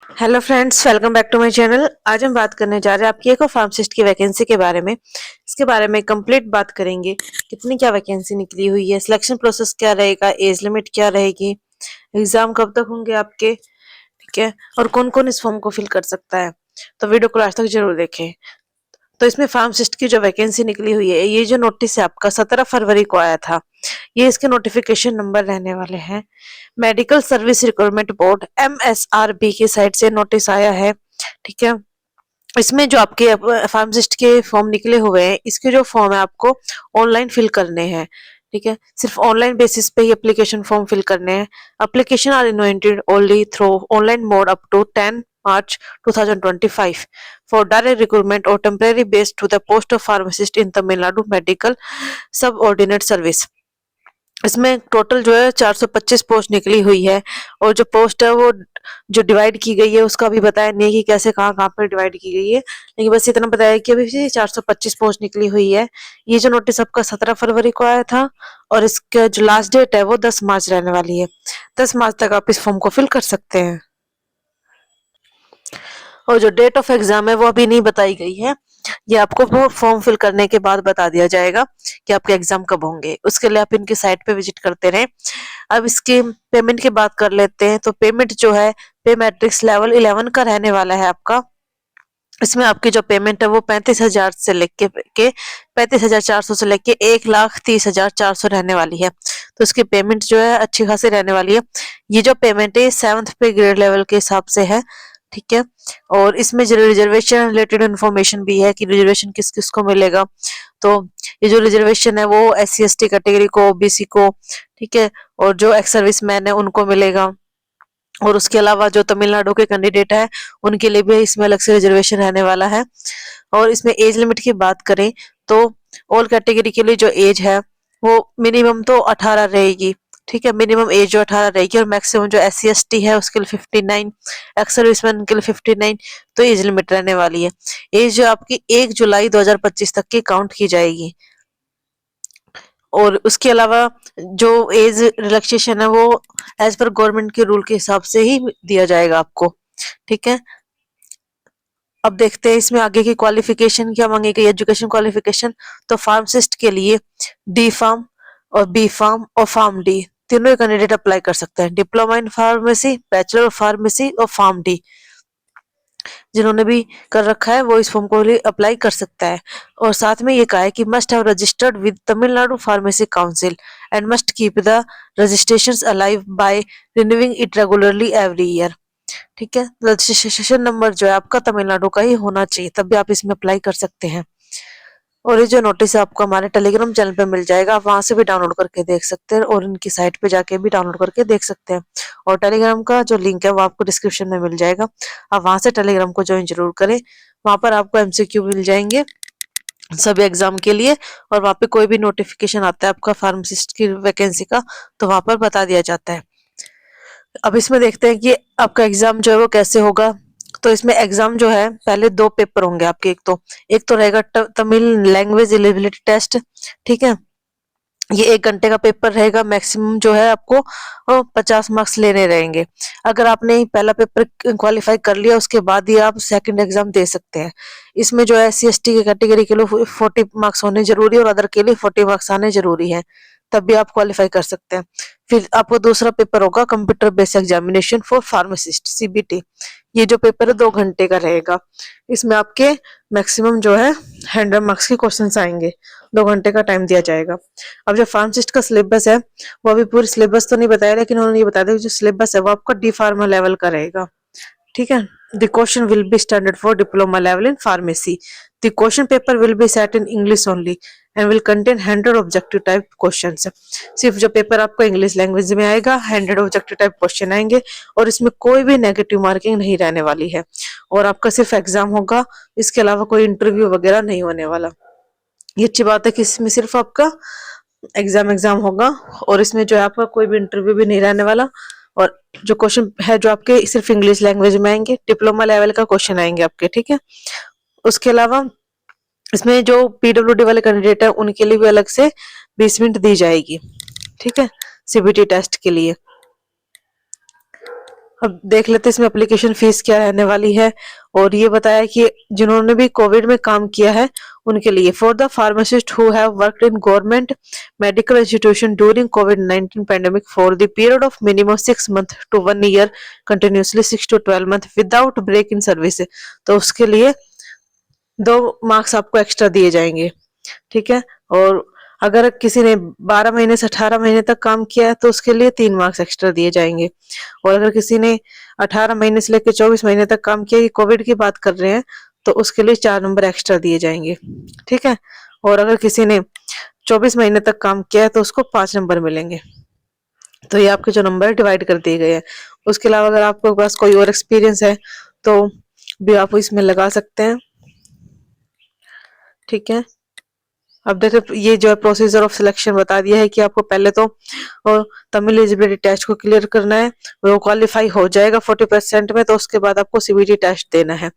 Hello friends, welcome back to my channel. आज हम बात करने जा रहे हैं आपकी एक फार्मासिस्ट की वैकेंसी के बारे में। इसके बारे में कंप्लीट बात करेंगे। कितनी क्या वैकेंसी निकली हुई है, सिलेक्शन प्रोसेस क्या रहेगा, एज लिमिट क्या रहेगी, एग्जाम कब तक होंगे आपके, ठीक है, और कौन कौन इस फॉर्म को फिल कर सकता है। तो वीडियो को लास्ट तक जरूर देखें। तो इसमें फार्मासिस्ट की जो वैकेंसी निकली हुई है, ये जो नोटिस है आपका 17 फरवरी को आया था। ये इसके नोटिफिकेशन नंबर रहने वाले हैं। Medical service recruitment board MSRB की साइड से नोटिस आया है, ठीक है। इसमें जो आपके फार्मासिस्ट के फॉर्म निकले हुए हैं, इसके जो फॉर्म है आपको ऑनलाइन फिल करने हैं, ठीक है। सिर्फ ऑनलाइन बेसिस पे ही एप्लीकेशन फॉर्म फिल करने हैं। Application are invited only through online mode up to 10 March 2025 for direct recruitment or temporary based to the post of pharmacist in Tamil Nadu Medical Subordinate Service। इसमें total जो है 425 post निकली हुई है। और जो पोस्ट है वो जो डिवाइड की गई है उसका भी बताया नहीं है कि कैसे कहाँ कहाँ पर डिवाइड की गई है, लेकिन बस इतना बताया कि अभी 425 पोस्ट निकली हुई है। ये जो नोटिस आपका 17 फरवरी को आया था और इसका जो लास्ट डेट है वो 10 मार्च रहने वाली है। 10 मार्च तक आप इस फॉर्म को फिल कर सकते हैं। और जो डेट ऑफ एग्जाम है वो अभी नहीं बताई गई है। ये आपको वो फॉर्म फिल करने के बाद बता दिया जाएगा कि आपके एग्जाम कब होंगे। उसके लिए आप इनकी साइट पे विजिट करते रहें। अब इसके पेमेंट की बात कर लेते हैं। तो पेमेंट जो है पे मैट्रिक्स लेवल 11 का रहने वाला है आपका। इसमें आपकी जो पेमेंट है वो 35,000 से लेके 35,400 से लेके 1,30,400 रहने वाली है। तो इसकी पेमेंट जो है अच्छी खासी रहने वाली है। ये जो पेमेंट है 7th पे ग्रेड लेवल के हिसाब से है, ठीक है। और इसमें जो रिजर्वेशन रिलेटेड इन्फॉर्मेशन भी है कि रिजर्वेशन किस किस को मिलेगा। तो ये जो रिजर्वेशन है वो SC ST कैटेगरी को, OBC को, ठीक है, और जो एक्स सर्विस मैन है उनको मिलेगा। और उसके अलावा जो तमिलनाडु के कैंडिडेट है उनके लिए भी इसमें अलग से रिजर्वेशन रहने वाला है। और इसमें एज लिमिट की बात करें तो ऑल कैटेगरी के लिए जो एज है वो मिनिमम तो 18 रहेगी, ठीक है। मिनिमम एज जो 18 रहेगी और मैक्सिमम जो SC ST है उसके लिए 59, एक्स सर्विसमैन के लिए 59। तो एज लिमिट रहने वाली है। एज जो आपकी 1 जुलाई 2025 तक की काउंट की जाएगी। और उसके अलावा जो एज रिलैक्सेशन है वो एज पर गवर्नमेंट के रूल के हिसाब से ही दिया जाएगा आपको, ठीक है। अब देखते हैं इसमें आगे की क्वालिफिकेशन क्या मांगी गई, एजुकेशन क्वालिफिकेशन। तो फार्मासिस्ट के लिए D फार्म और B फार्म और फार्म डी तीनों ही कैंडिडेट अप्लाई कर सकते हैं। Diploma in pharmacy, bachelor of pharmacy और फार्म डी जिन्होंने भी कर रखा है वो इस फॉर्म को लिए अप्लाई कर सकता है। और साथ में ये कहा है कि must have registered with Tamil Nadu pharmacy council and must keep the registrations alive bye renewing it regularly every year, ठीक है। रजिस्ट्रेशन नंबर जो है आपका तमिलनाडु का ही होना चाहिए, तब भी आप इसमें अप्लाई कर सकते हैं। और ये जो नोटिस है आपको हमारे टेलीग्राम चैनल पे मिल जाएगा, आप वहां से भी डाउनलोड करके देख सकते हैं और इनकी साइट पे जाके भी डाउनलोड करके देख सकते हैं। और टेलीग्राम का जो लिंक है वो आपको डिस्क्रिप्शन में मिल जाएगा, आप वहां से टेलीग्राम को ज्वाइन जरूर करें। वहां पर आपको MCQ मिल जाएंगे सभी एग्जाम के लिए। और वहां पे कोई भी नोटिफिकेशन आता है आपका फार्मासिस्ट की वैकेंसी का तो वहां पर बता दिया जाता है। अब इसमें देखते हैं कि आपका एग्जाम जो है वो कैसे होगा। तो इसमें एग्जाम जो है पहले 2 पेपर होंगे आपके। एक तो रहेगा तमिल लैंग्वेज एलिजिबिलिटी टेस्ट, ठीक है। ये 1 घंटे का पेपर रहेगा। मैक्सिमम जो है आपको 50 मार्क्स लेने रहेंगे। अगर आपने पहला पेपर क्वालिफाई कर लिया उसके बाद ही आप सेकंड एग्जाम दे सकते हैं। इसमें जो है SC ST की कैटेगरी के लिए 40 मार्क्स होने जरूरी है और अदर के लिए 40 मार्क्स आने जरूरी है, तब भी आप क्वालिफाई कर सकते हैं। फिर आपको दूसरा पेपर होगा computer based examination for pharmacist CBT। ये जो पेपर है 2 घंटे का रहेगा। इसमें आपके मैक्सिमम जो है 100 मार्क्स के क्वेश्चन आएंगे। 2 घंटे का टाइम दिया जाएगा। अब जो फार्मासिस्ट का सिलेबस है वो अभी पूरी सिलेबस तो नहीं बताया, लेकिन उन्होंने ये बता दिया जो सिलेबस है वो आपका D फार्मा लेवल का रहेगा, ठीक है। The question will be standard for diploma level in pharmacy. The question paper will be set in English only and will contain 100 objective type questions. सिर्फ जो पेपर आपको इंग्लिश लैंग्वेज में आएगा 100 objective type question आएंगे और इसमें कोई भी नेगेटिव मार्किंग नहीं रहने वाली है। और आपका सिर्फ एग्जाम होगा, इसके अलावा कोई इंटरव्यू वगैरह नहीं होने वाला। ये अच्छी बात है कि इसमें सिर्फ आपका एग्जाम होगा और इसमें जो है आपका कोई भी इंटरव्यू भी नहीं रहने वाला। और जो क्वेश्चन है जो आपके सिर्फ इंग्लिश लैंग्वेज में आएंगे, डिप्लोमा लेवल का क्वेश्चन आएंगे आपके, ठीक है। उसके अलावा इसमें जो PWD वाले कैंडिडेट है उनके लिए भी अलग से 20 मिनट दी जाएगी, ठीक है, CBT टेस्ट के लिए। अब देख लेते हैं इसमें एप्लीकेशन फीस क्या रहने वाली है। और ये बताया कि जिन्होंने भी कोविड में काम किया है उनके लिए, for the pharmacist who have worked in government medical institution during कोविड-19 pandemic for the period of minimum 6 month to 1 year continuously 6 to 12 month without break in service, तो उसके लिए 2 मार्क्स आपको एक्स्ट्रा दिए जाएंगे। ठीक है। और अगर किसी ने 12 महीने से 18 महीने तक काम किया है तो उसके लिए 3 मार्क्स एक्स्ट्रा दिए जाएंगे। और अगर किसी ने 18 महीने से लेकर 24 महीने तक काम किया, ये कोविड की बात कर रहे हैं, तो उसके लिए 4 नंबर एक्स्ट्रा दिए जाएंगे। ठीक है। और अगर किसी ने 24 महीने तक काम किया है तो उसको 5 नंबर मिलेंगे। तो ये आपके जो नंबर डिवाइड कर दिए गए हैं। उसके अलावा अगर आपके पास कोई और एक्सपीरियंस है तो भी आप इसमें लगा सकते हैं। ठीक है। अब देखो ये जो है प्रोसीजर ऑफ सिलेक्शन बता दिया है कि आपको पहले तो तमिल एलिजिबिलिटी टेस्ट को क्लियर करना है। वो क्वालिफाई हो जाएगा 40% में तो उसके बाद आपको सीबीटी टेस्ट देना है।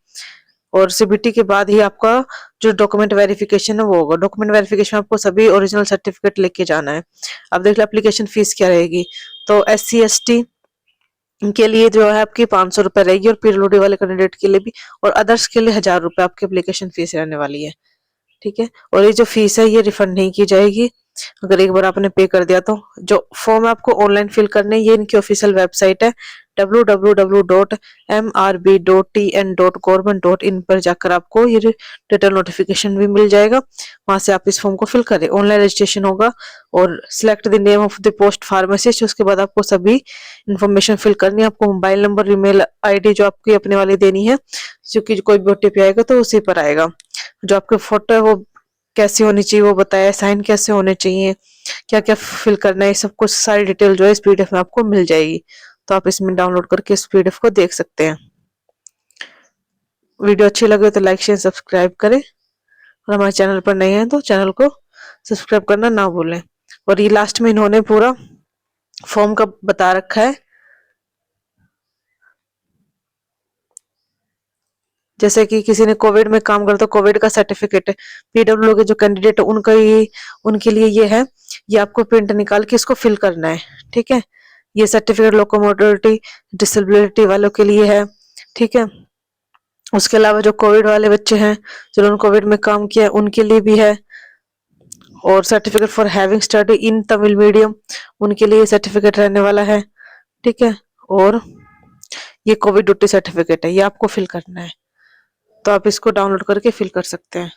और सीबीटी के बाद ही आपका जो डॉक्यूमेंट वेरिफिकेशन है वो होगा। डॉक्यूमेंट वेरिफिकेशन आपको सभी ओरिजिनल सर्टिफिकेट लेके जाना है। अब देख लो एप्लीकेशन फीस क्या रहेगी। तो SC ST के लिए जो है आपकी 500 रुपए रहेगी, और पीडब्ल्यूडी वाले कैंडिडेट के लिए भी, और अदर्स के लिए 1000 रुपए आपकी एप्लीकेशन फीस रहने वाली है। ठीक है। और ये जो फीस है ये रिफंड नहीं की जाएगी अगर एक बार आपने पे कर दिया तो। जो फॉर्म है आपको ऑनलाइन फिल करने है, ये इनकी ऑफिशियल वेबसाइट है www.mrb.tn.government.in पर जाकर आपको ये डिटेल नोटिफिकेशन भी मिल जाएगा। वहां से आप इस फॉर्म को फिल करें। ऑनलाइन रजिस्ट्रेशन होगा और select the name of the post pharmacist. उसके बाद आपको सभी इंफॉर्मेशन फिल करनी है। आपको मोबाइल नंबर, ईमेल आईडी जो आपकी अपने वाली देनी है, क्योंकि कोई भी OTP आएगा तो उसी पर आएगा। जो आपके फोटो है वो कैसी होनी चाहिए वो बताया, साइन कैसे होने चाहिए, क्या क्या फिल करना है, सब कुछ सारी डिटेल जो है इस PDF में आपको मिल जाएगी। तो आप इसमें डाउनलोड करके इस PDF को देख सकते हैं। वीडियो अच्छी लगे तो लाइक शेयर सब्सक्राइब करें, और हमारे चैनल पर नए हैं तो चैनल को सब्सक्राइब करना ना भूलें। और ये लास्ट में इन्होंने पूरा फॉर्म का बता रखा है। जैसे कि किसी ने कोविड में काम करा तो कोविड का सर्टिफिकेट है, PW के जो कैंडिडेट है उनके लिए ये है, ये आपको प्रिंट निकाल के इसको फिल करना है। ठीक है। ये सर्टिफिकेट लोकोमोटिविटी डिसेबिलिटी वालों के लिए है। ठीक है। उसके अलावा जो कोविड वाले बच्चे हैं जिन्होंने कोविड में काम किया उनके लिए भी है। और certificate for having study in Tamil medium, उनके लिए सर्टिफिकेट रहने वाला है। ठीक है। और ये कोविड ड्यूटी सर्टिफिकेट है, ये आपको फिल करना है। तो आप इसको डाउनलोड करके फिल कर सकते हैं।